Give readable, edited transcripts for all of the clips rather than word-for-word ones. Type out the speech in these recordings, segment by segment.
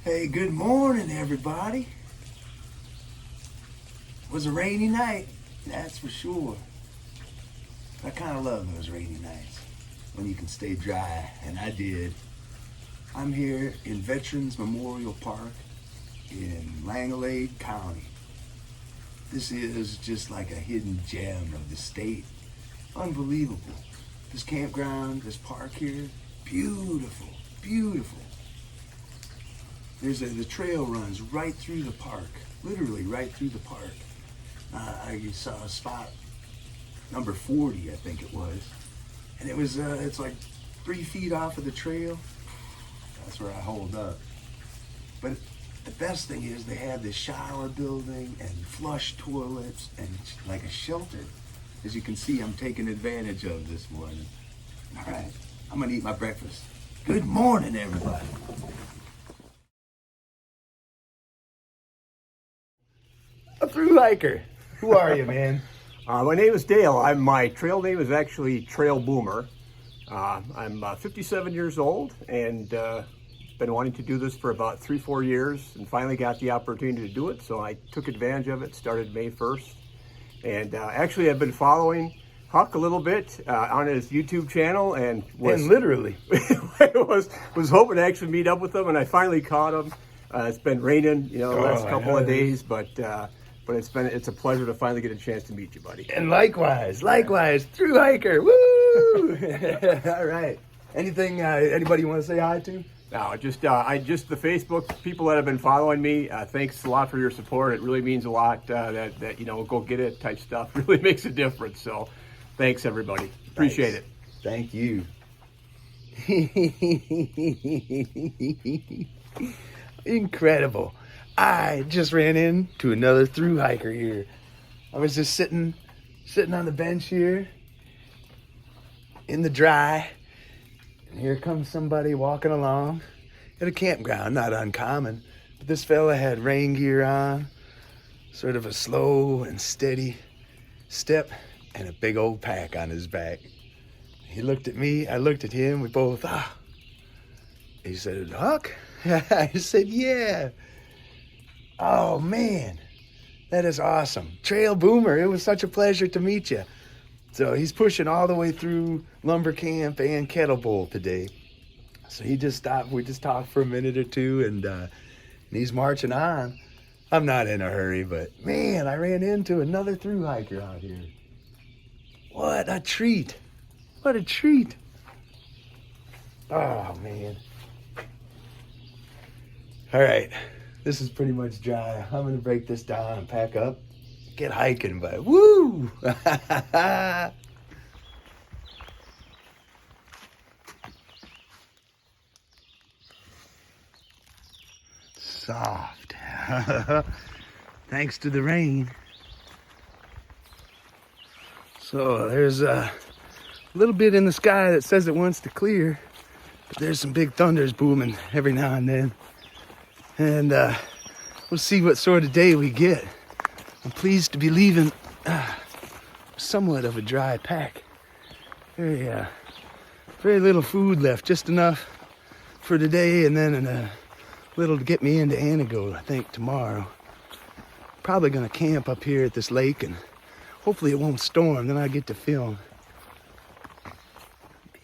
Hey, good morning, everybody. It was a rainy night, that's for sure. I kind of love those rainy nights when you can stay dry, and I did. I'm here in Veterans Memorial Park in Langlade County. This is just like a hidden gem of the state. Unbelievable. This campground, this park here, beautiful, beautiful. The trail runs right through the park, literally right through the park. I saw a spot, number 40, I think it was, and it's like 3 feet off of the trail. That's where I hold up. But the best thing is they have this shower building and flush toilets and like a shelter. As you can see, I'm taking advantage of this morning. All right, I'm gonna eat my breakfast. Good morning, everybody. A thru-hiker. Who are you, man? My name is Dale. My trail name is actually Trail Boomer. I'm 57 years old and been wanting to do this for about 3-4 years and finally got the opportunity to do it. So I took advantage of it, started May 1st. And actually I've been following Huck a little bit on his YouTube channel and literally was hoping to actually meet up with him, and I finally caught him. It's been raining, the last couple of days, but it's a pleasure to finally get a chance to meet you, buddy. And likewise, thru-hiker. Woo! All right. Anything anybody you want to say hi to? No, just the Facebook people that have been following me. Thanks a lot for your support. It really means a lot. That go get it type stuff really makes a difference. So, thanks everybody. Appreciate it. Thank you. Incredible. I just ran into another thru-hiker here. I was just sitting on the bench here in the dry, and here comes somebody walking along at a campground. Not uncommon, but this fella had rain gear on, sort of a slow and steady step, and a big old pack on his back. He looked at me, I looked at him, we both, He said, "Huck?" I said, "Yeah." Oh man, that is awesome. Trail Boomer, it was such a pleasure to meet you. So he's pushing all the way through LumberCamp and Kettlebowl today. So he just stopped, we just talked for a minute or two, and he's marching on. I'm not in a hurry, but man, I ran into another thru-hiker out here. What a treat. What a treat. Oh man. All right. This is pretty much dry. I'm gonna break this down and pack up, get hiking, but woo! Soft. Thanks to the rain. So there's a little bit in the sky that says it wants to clear, but there's some big thunders booming every now and then. And we'll see what sort of day we get. I'm pleased to be leaving somewhat of a dry pack. Very little food left, just enough for today, and then a little to get me into Antigo, I think, tomorrow. Probably gonna camp up here at this lake, and hopefully it won't storm, then I get to film.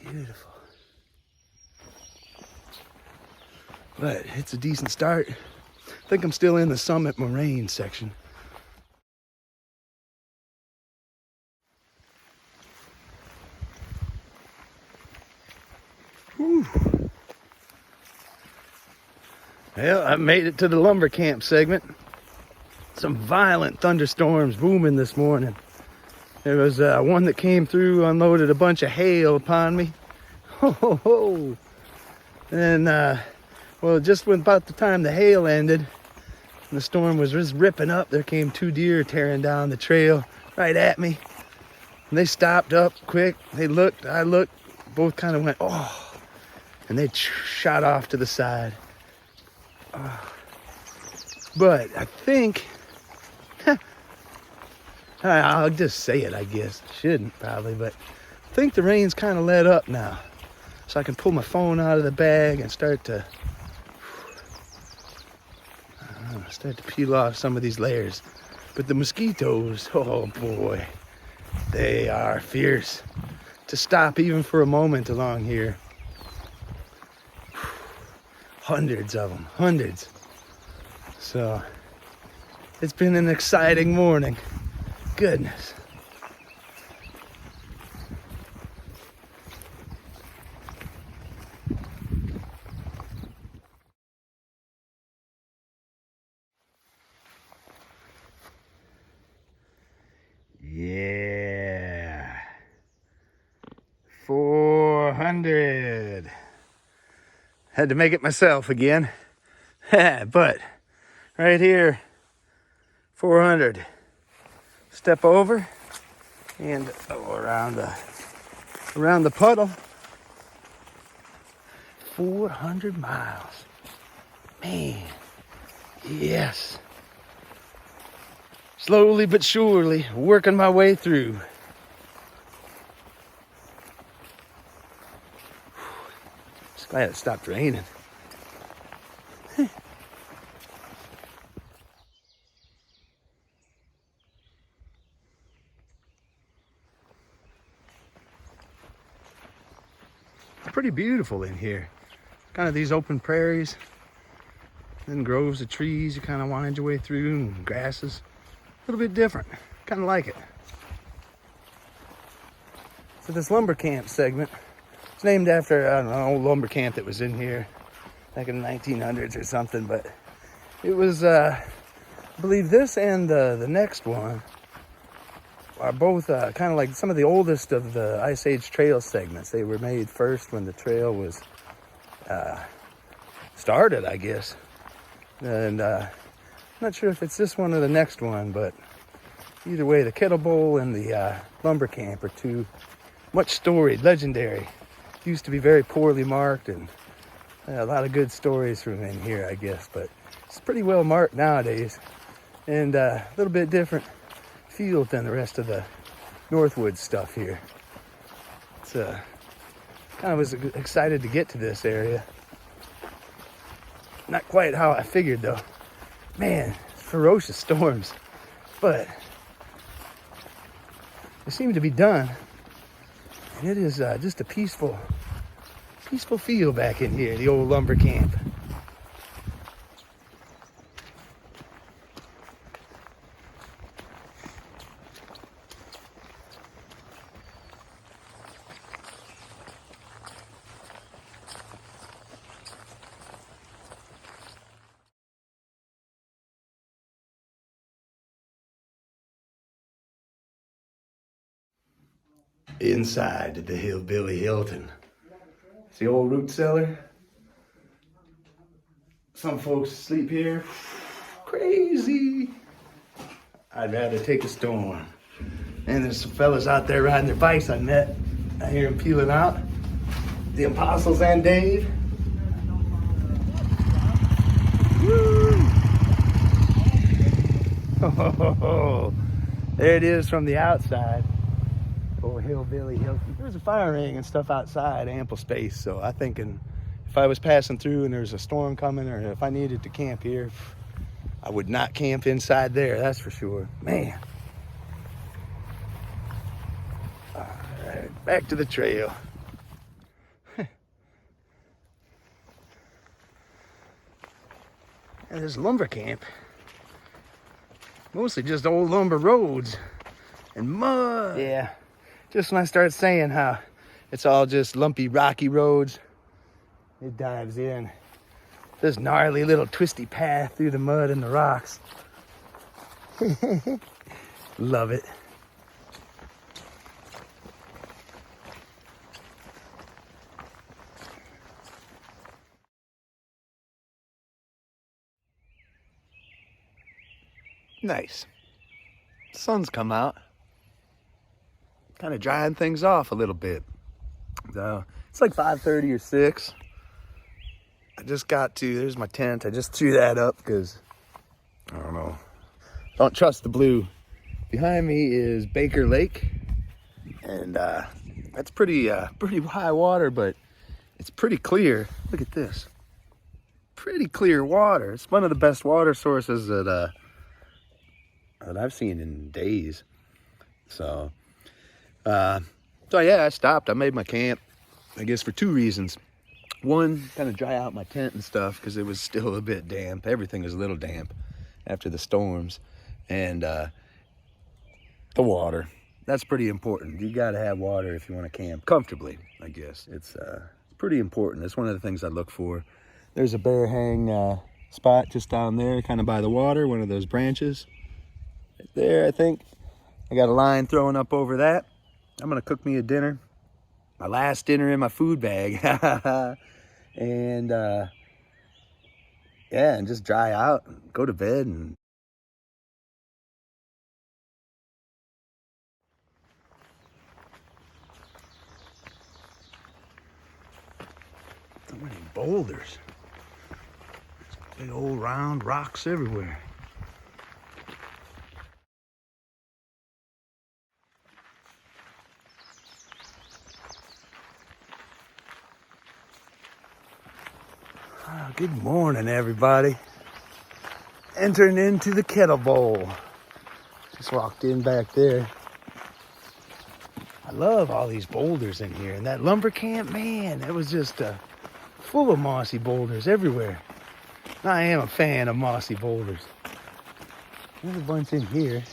Beautiful. But it's a decent start. I think I'm still in the summit moraine section. Whew. Well, I made it to the lumber camp segment. Some violent thunderstorms booming this morning. There was one that came through, unloaded a bunch of hail upon me. Ho, ho, ho. And well, just when about the time the hail ended, and the storm was just ripping up, there came 2 deer tearing down the trail right at me. And they stopped up quick. They looked, I looked, both kind of went, oh, and they shot off to the side. But I think, I'll just say it, I guess. Shouldn't probably, but I think the rain's kind of let up now. So I can pull my phone out of the bag and start to Start to peel off some of these layers. But the mosquitoes, oh boy, they are fierce. To stop even for a moment along here. Hundreds of them, hundreds. So it's been an exciting morning. Goodness. Yeah. 400. Had to make it myself again. But right here, 400. Step over and around the puddle. 400 miles. Man, yes. Slowly but surely, working my way through. Just glad it stopped raining. It's pretty beautiful in here. Kind of these open prairies, then groves of trees you kind of wind your way through, and grasses. A little bit different. Kind of like it. So this lumber camp segment, it's named after, I don't know, an old lumber camp that was in here back in the 1900s or something, but it was, I believe this and the next one are both kind of like some of the oldest of the Ice Age trail segments. They were made first when the trail was started, I guess. And I'm not sure if it's this one or the next one, but either way, the Kettlebowl and the lumber camp are two much storied, legendary. Used to be very poorly marked, and a lot of good stories from in here, I guess. But it's pretty well marked nowadays, and a little bit different feel than the rest of the Northwood stuff here. It's kind of was excited to get to this area. Not quite how I figured though. Man, ferocious storms, but they seem to be done. And it is just a peaceful feel back in here, the old lumber camp. Inside the Hillbilly Hilton. It's the old root cellar. Some folks sleep here. Crazy. I'd rather take a storm. And there's some fellas out there riding their bikes I met. I hear them peeling out. The Apostles and Dave. Woo! Oh, there it is from the outside. Old Hillbilly Hilton. There's a fire ring and stuff outside, ample space. So I'm thinking if I was passing through and there's a storm coming, or if I needed to camp here, I would not camp inside there, that's for sure. Man. All right, back to the trail. And this lumber camp, mostly just old lumber roads and mud. Yeah. Just when I start saying how it's all just lumpy, rocky roads, it dives in. This gnarly little twisty path through the mud and the rocks. Love it. Nice. Sun's come out. Kind of drying things off a little bit. So it's like 5:30 or 6. I just got to, there's my tent. I just threw that up because, I don't know, don't trust the blue. Behind me is Baker Lake. And that's pretty high water, but it's pretty clear. Look at this. pretty clear water. It's one of the best water sources that I've seen in days. So yeah, I stopped. I made my camp, I guess, for two reasons. One, kind of dry out my tent and stuff because it was still a bit damp. Everything was a little damp after the storms. And the water. That's pretty important. You got to have water if you want to camp comfortably, I guess. It's pretty important. It's one of the things I look for. There's a bear hang spot just down there, kind of by the water, one of those branches. Right there, I think. I got a line throwing up over that. I'm going to cook me a dinner. My last dinner in my food bag. And, yeah, and just dry out and go to bed. And so many boulders. Big old round rocks everywhere. Good morning, everybody. Entering into the Kettlebowl. Just walked in back there. I love all these boulders in here. And that lumber camp, man, it was just full of mossy boulders everywhere. I am a fan of mossy boulders. There's a bunch in here.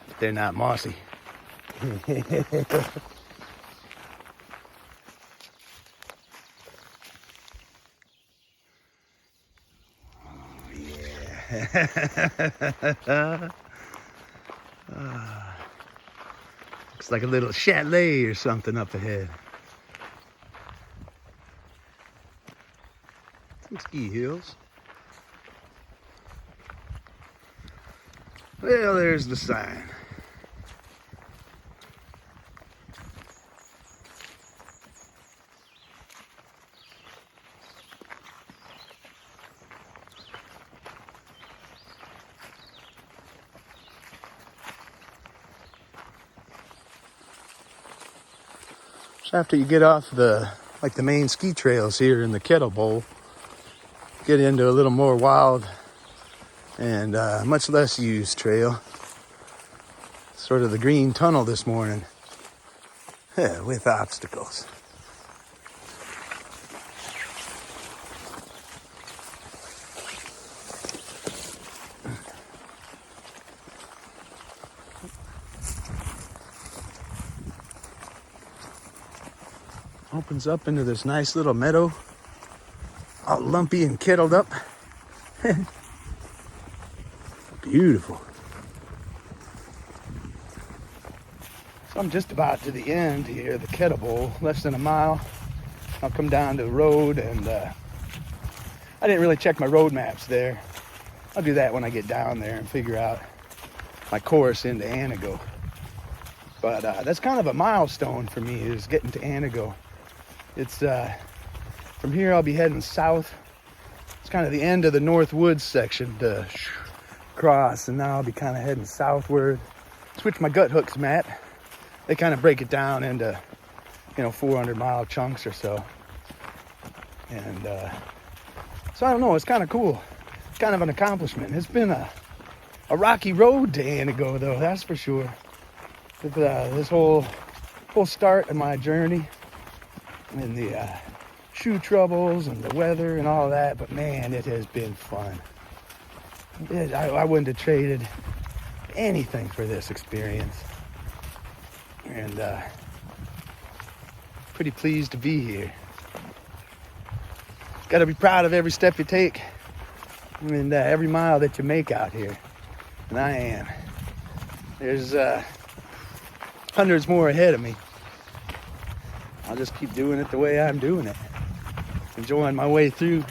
But they're not mossy. Looks like a little chalet or something up ahead. Some ski hills. Well, there's the sign. After you get off the main ski trails here in the Kettlebowl, get into a little more wild and much less used trail. Sort of the green tunnel this morning with obstacles. Opens up into this nice little meadow, all lumpy and kettled up. Beautiful. So I'm just about to the end here, the Kettlebowl, less than a mile. I'll come down to the road, and I didn't really check my road maps there. I'll do that when I get down there and figure out my course into Antigo. But that's kind of a milestone for me, is getting to Antigo. It's from here I'll be heading south. It's kind of the end of the North Woods section to cross, and now I'll be kind of heading southward. Switch my gut hooks, Matt. They kind of break it down into 400-mile chunks or so. And so I don't know, it's kind of cool. It's kind of an accomplishment. It's been a rocky road to Antigo, though, that's for sure. With this whole start of my journey, and the shoe troubles and the weather and all that, but man, it has been fun. I wouldn't have traded anything for this experience, and pretty pleased to be here. Got to be proud of every step you take and every mile that you make out here, and I am. There's hundreds more ahead of me. I'll just keep doing it the way I'm doing it. Enjoying my way through.